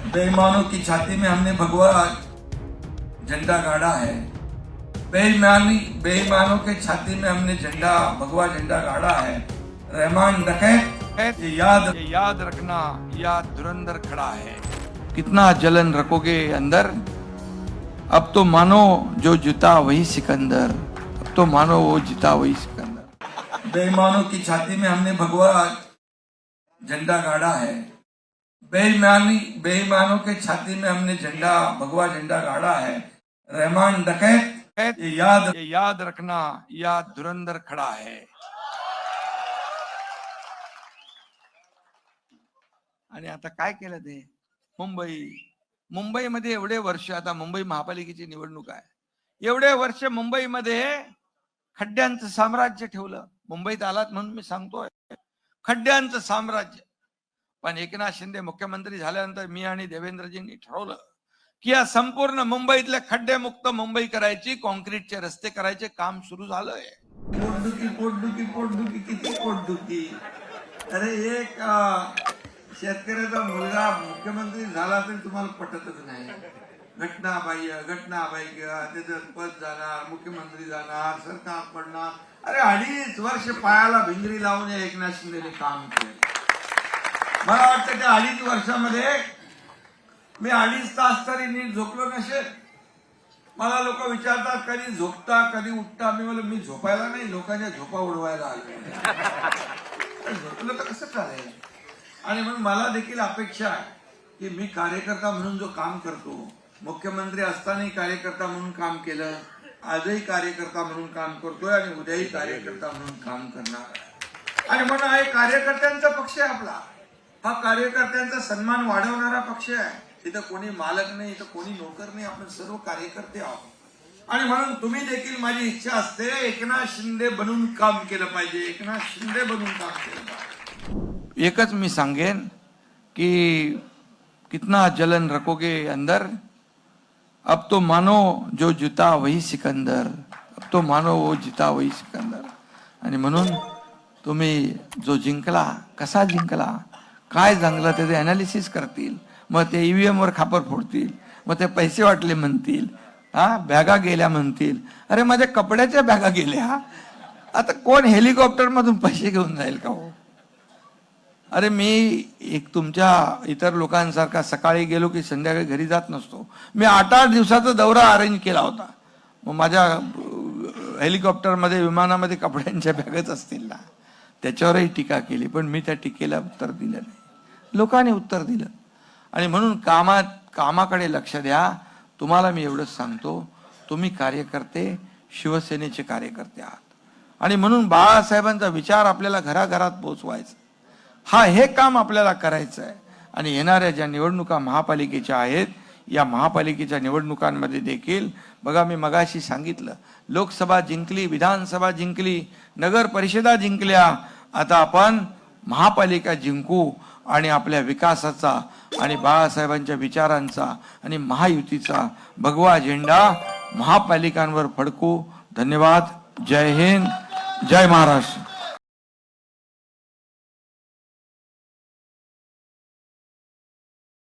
बेईमानों की छाती में हमने भगवा झंडा गाड़ा है। बेईमानों के छाती में हमने भगवा झंडा गाड़ा है। रहमान डकैत ये याद रखना, या धुरंधर खड़ा है। कितना जलन रखोगे अंदर, अब तो मानो जो जीता वही सिकंदर, अब तो मानो वो जीता वही सिकंदर। बेईमानों की छाती में हमने भगवा झंडा गाड़ा है। बेईमानों के छाती में हमने भगवा झंडा गाड़ा है। रहमान डकैत ये याद रखना, या धुरंधर खड़ा है। आणि आता काय केलं ते मुंबईमध्ये एवढे वर्ष, आता मुंबई महापालिकेची निवडणूक आहे, एवढे वर्ष मुंबईमध्ये खड्ड्यांचं साम्राज्य ठेवलं। मुंबईत आलात म्हणून मी सांगतोय, खड्ड्यांचं साम्राज्य। पण एकनाथ शिंदे मुख्यमंत्री झाल्यानंतर मी आणि देवेंद्रजींनी ठरवलं की या संपूर्ण मुंबईतले खड्डे मुक्त मुंबई करायची, कॉन्क्रीटचे रस्ते करायचे काम सुरू झालंय। पोटदुखी किती पोटदुखी। अरे एक शेतकऱ्याचा मुलगा मुख्यमंत्री झाला तरी तुम्हाला पटतच नाही। घटनाबाह्य त्याचं पद जाणार, मुख्यमंत्री जाणार, सरकार पडणार। अरे 2.5 वर्ष पायाला भिंगरी लावून एकनाथ शिंदेने काम केलं। मला वाटतं त्या 2.5 वर्षामध्ये मी 2.5 तास तरी नीट झोपलो नसेल। मला लोक विचारतात कधी झोपता कधी उठता, मी म्हणलं मी झोपायला नाही, लोकांच्या झोपा उडवायला आलो। झोपलं तर कसं चालेल। आणि म्हणून मला देखील अपेक्षा आहे की मी कार्यकर्ता म्हणून जो काम करतो, मुख्यमंत्री असतानाही कार्यकर्ता म्हणून काम केलं, आजही कार्यकर्ता म्हणून काम करतोय आणि उद्याही कार्यकर्ता म्हणून काम करणार। आणि म्हणून हा कार्यकर्त्यांचा पक्ष आहे आपला, हा कार्यकर्त्यांचा सन्मान वाढवणारा पक्ष आहे। इथं कोणी मालक नाही, इथं कोणी नोकर नाही, आपण सर्व कार्यकर्ते आहोत। आणि म्हणून तुम्ही देखील, माझी इच्छा असते एकनाथ शिंदे बनून काम केलं पाहिजे, एकनाथ शिंदे बनून काम केलं पाहिजे। एकच मी सांगेन की कितना जलन रखोगे अंदर, अब तो मानो जो जीता वही सिकंदर, अब तो मानो वो जीता वही सिकंदर। आणि म्हणून तुम्ही जो जिंकला, कसा जिंकला, काय जिंकला त्याचे अनालिसिस करतील, मग ते ईव्हीएम वर खापर फोडतील, मग ते पैसे वाटले म्हणतील, बॅगा गेल्या म्हणतील। अरे माझ्या कपड्याच्या बॅगा गेल्या, आता कोण हेलिकॉप्टर मधून पैसे घेऊन जाईल का हो? अरे मी एक तुमच्या इतर लोकांसारखा सकाळी गेलो की संध्याकाळी घरी जात नसतो। मी 8-8 दिवसाचा दौरा अरेंज केला होता। मग माझ्या हेलिकॉप्टरमध्ये, विमानामध्ये कपड्यांच्या बॅगच असतील ना, त्याच्यावरही टीका केली, पण मी त्या टीकेला उत्तर दिलं नाही, लोकांनी उत्तर दिलं। आणि म्हणून कामाकडे लक्ष द्या। तुम्हाला मी एवढंच सांगतो, तुम्ही कार्यकर्ते शिवसेनेचे कार्यकर्ते आहात आणि म्हणून बाळासाहेबांचा विचार आपल्याला घराघरात पोहोचवायचा, हे काम आपल्याला करायचं आहे। आणि येणाऱ्या ज्या निवडणुका महापालिकेच्या आहेत, या महापालिकेच्या निवडणुकांमध्ये देखील बघा, मी मगाशी सांगितलं, लोकसभा जिंकली, विधानसभा जिंकली, नगर परिषदा जिंकल्या, आता आपण महापालिका जिंकू आणि आपल्या विकासाचा आणि बाळासाहेबांच्या विचारांचा आणि महायुतीचा भगवा झेंडा महापालिकांवर फडकू। धन्यवाद। जय हिंद, जय महाराष्ट्र।